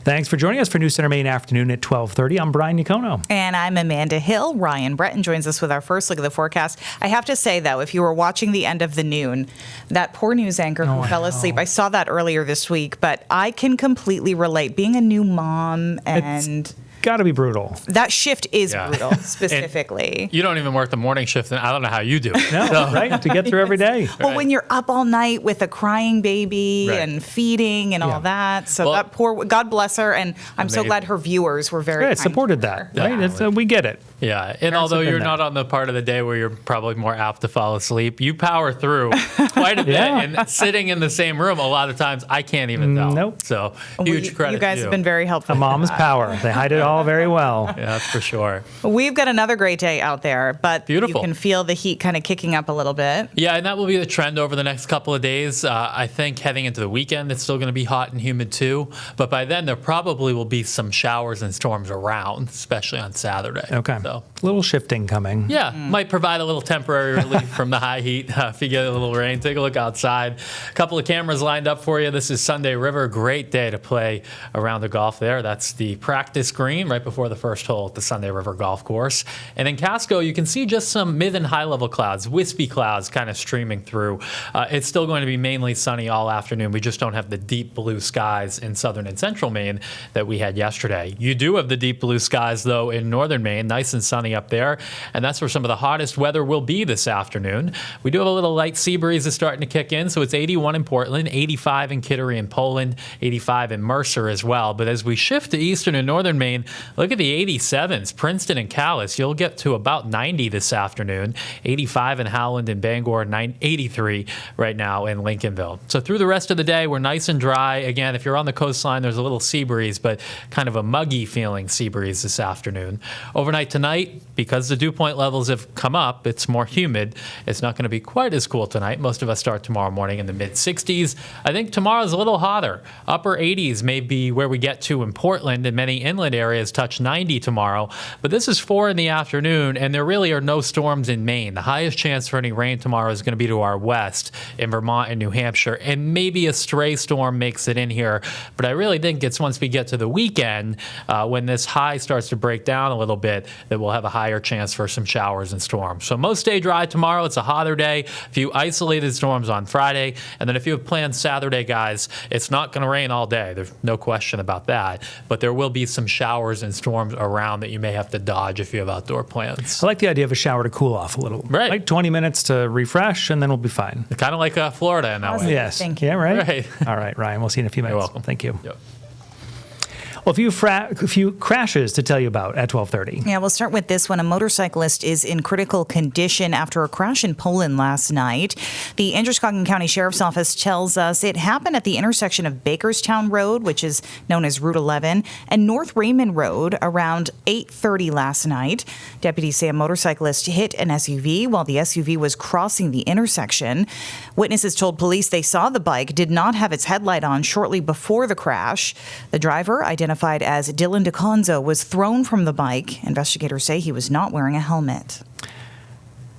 Thanks for joining us for News Center Maine Afternoon at 12:30. I'm Brian Yacono. And I'm Amanda Hill. Ryan Breton joins us with our first look at the forecast. I have to say, though, if you were watching the end of the noon, that poor news anchor who fell asleep, I saw that earlier this week, but I can completely relate. Being a new mom and... Got to be brutal. That shift is brutal, specifically. You don't even work the morning shift, and I don't know how you do it. No, right? To get through every day. Well, when you're up all night with a crying baby and feeding and all that. So that poor, God bless her, and I'm so glad her viewers were very kind supported that, right? We get it. Yeah, and although you're not on the part of the day where you're probably more apt to fall asleep, you power through quite a bit. And sitting in the same room, a lot of times, I can't even tell. Nope. So huge credit You guys have been very helpful. A mom's power. They hide it all very well. Yeah, that's for sure. We've got another great day out there, but beautiful. You can feel the heat kind of kicking up a little bit. Yeah, and that will be the trend over the next couple of days. I think heading into the weekend, it's still going to be hot and humid too. But by then, there probably will be some showers and storms around, especially on Saturday. Okay. So a little shifting coming. Yeah, might provide a little temporary relief from the high heat. If you get a little rain, take a look outside. A couple of cameras lined up for you. This is Sunday River. Great day to play around the golf there. That's the practice green right before the first hole at the Sunday River Golf Course. And in Casco, you can see just some mid and high level clouds, wispy clouds kind of streaming through. It's still going to be mainly sunny all afternoon. We just don't have the deep blue skies in southern and central Maine that we had yesterday. You do have the deep blue skies, though, in northern Maine. Nice and sunny up there. And that's where some of the hottest weather will be this afternoon. We do have a little light sea breeze that's starting to kick in. So it's 81 in Portland, 85 in Kittery and Poland, 85 in Mercer as well. But as we shift to eastern and northern Maine, look at the 87s. Princeton and Calais, you'll get to about 90 this afternoon. 85 in Howland and Bangor, 83 right now in Lincolnville. So through the rest of the day, we're nice and dry. Again, if you're on the coastline, there's a little sea breeze, but kind of a muggy feeling sea breeze this afternoon. Overnight tonight, because the dew point levels have come up, it's more humid. It's not going to be quite as cool tonight. Most of us start tomorrow morning in the mid-60s. I think tomorrow's a little hotter. Upper 80s may be where we get to in Portland, and many inland areas touch 90 tomorrow. But this is 4 in the afternoon, and there really are no storms in Maine. The highest chance for any rain tomorrow is going to be to our west in Vermont and New Hampshire, and maybe a stray storm makes it in here. But I really think it's once we get to the weekend, when this high starts to break down a little bit, that we'll have a higher chance for some showers and storms. So most day dry tomorrow. It's a hotter day. A few isolated storms on Friday. And then if you have plans Saturday, guys, it's not going to rain all day. There's no question about that. But there will be some showers and storms around that you may have to dodge if you have outdoor plans. I like the idea of a shower to cool off a little. Right. Like 20 minutes to refresh, and then we'll be fine. Kind of like Florida in that way. Yes. Thank you. Yeah, right? Right. All right, Ryan. We'll see you in a few minutes. You're welcome. Thank you. Yep. Well, a few crashes to tell you about at 12:30. Yeah, we'll start with this one. A motorcyclist is in critical condition after a crash in Poland last night. The Androscoggin County Sheriff's Office tells us it happened at the intersection of Bakerstown Road, which is known as Route 11, and North Raymond Road around 8:30 last night. Deputies say a motorcyclist hit an SUV while the SUV was crossing the intersection. Witnesses told police they saw the bike did not have its headlight on shortly before the crash. The driver, identified as Dylan DeConzo, was thrown from the bike. Investigators say he was not wearing a helmet.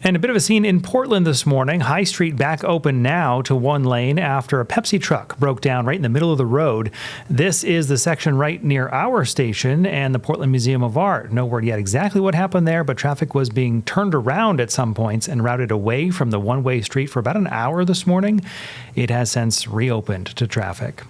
And a bit of a scene in Portland this morning. High Street back open now to one lane after a Pepsi truck broke down right in the middle of the road. This is the section right near our station and the Portland Museum of Art. No word yet exactly what happened there, but traffic was being turned around at some points and routed away from the one-way street for about an hour this morning. It has since reopened to traffic.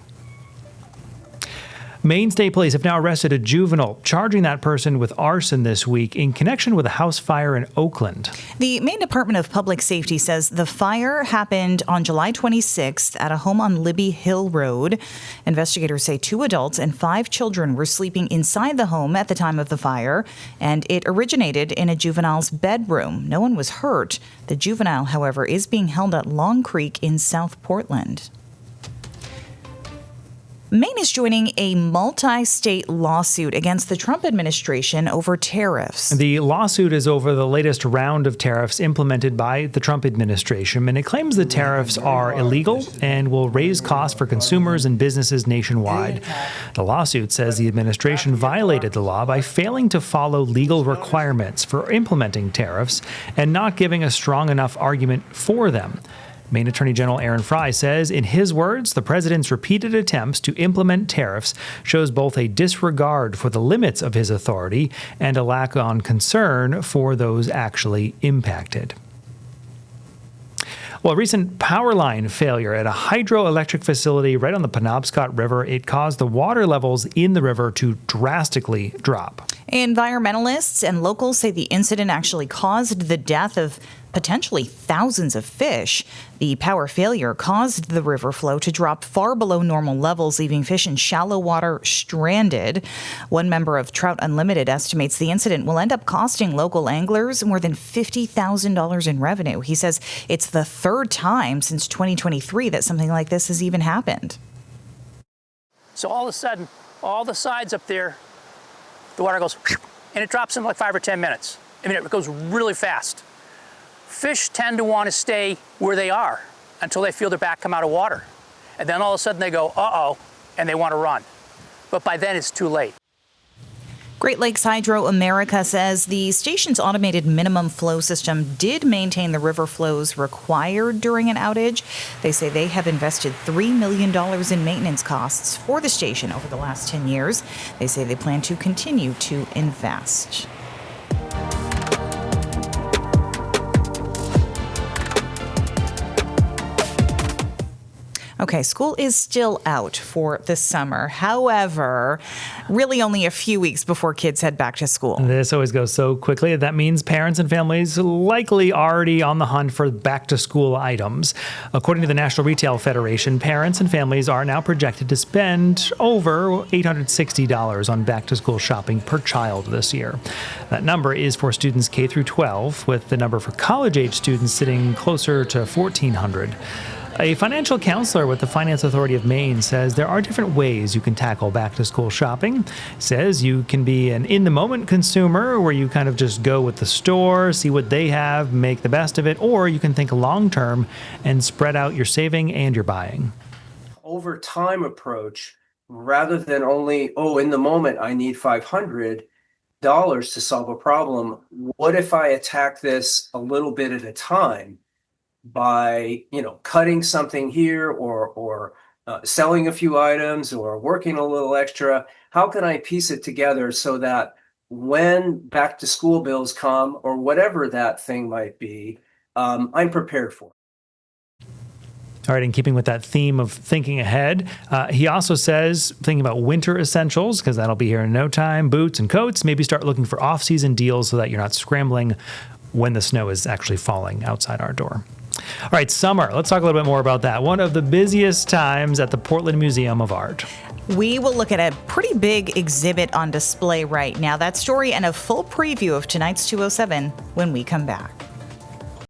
Maine State Police have now arrested a juvenile, charging that person with arson this week in connection with a house fire in Oakland. The Maine Department of Public Safety says the fire happened on July 26th at a home on Libby Hill Road. Investigators say 2 adults and 5 children were sleeping inside the home at the time of the fire, and it originated in a juvenile's bedroom. No one was hurt. The juvenile, however, is being held at Long Creek in South Portland. Maine is joining a multi-state lawsuit against the Trump administration over tariffs. The lawsuit is over the latest round of tariffs implemented by the Trump administration, and it claims the tariffs are illegal and will raise costs for consumers and businesses nationwide. The lawsuit says the administration violated the law by failing to follow legal requirements for implementing tariffs and not giving a strong enough argument for them. Maine Attorney General Aaron Fry says, in his words, the president's repeated attempts to implement tariffs shows both a disregard for the limits of his authority and a lack of concern for those actually impacted. Well, a recent power line failure at a hydroelectric facility right on the Penobscot River, it caused the water levels in the river to drastically drop. Environmentalists and locals say the incident actually caused the death of potentially thousands of fish. The power failure caused the river flow to drop far below normal levels, leaving fish in shallow water stranded. One member of Trout Unlimited estimates the incident will end up costing local anglers more than $50,000 in revenue. He says it's the third time since 2023 that something like this has even happened. So all of a sudden, all the sides up there, the water goes, and it drops in like 5 or 10 minutes. I mean, it goes really fast. Fish tend to want to stay where they are until they feel their back come out of water. And then all of a sudden they go, uh-oh, and they want to run. But by then it's too late. Great Lakes Hydro America says the station's automated minimum flow system did maintain the river flows required during an outage. They say they have invested $3 million in maintenance costs for the station over the last 10 years. They say they plan to continue to invest. Okay, school is still out for the summer. However, really only a few weeks before kids head back to school. This always goes so quickly. That means parents and families likely already on the hunt for back-to-school items. According to the National Retail Federation, parents and families are now projected to spend over $860 on back-to-school shopping per child this year. That number is for students K through 12, with the number for college-age students sitting closer to $1,400. A financial counselor with the Finance Authority of Maine says there are different ways you can tackle back-to-school shopping. Says you can be an in-the-moment consumer where you kind of just go with the store, see what they have, make the best of it, or you can think long-term and spread out your saving and your buying. Over time approach, rather than only, in the moment I need $500 to solve a problem. What if I attack this a little bit at a time? By cutting something here or selling a few items or working a little extra, how can I piece it together so that when back to school bills come or whatever that thing might be, I'm prepared for it. All right, in keeping with that theme of thinking ahead, he also says, thinking about winter essentials, because that'll be here in no time, boots and coats, maybe start looking for off-season deals so that you're not scrambling when the snow is actually falling outside our door. All right, summer. Let's talk a little bit more about that. One of the busiest times at the Portland Museum of Art. We will look at a pretty big exhibit on display right now. That story and a full preview of tonight's 207 when we come back.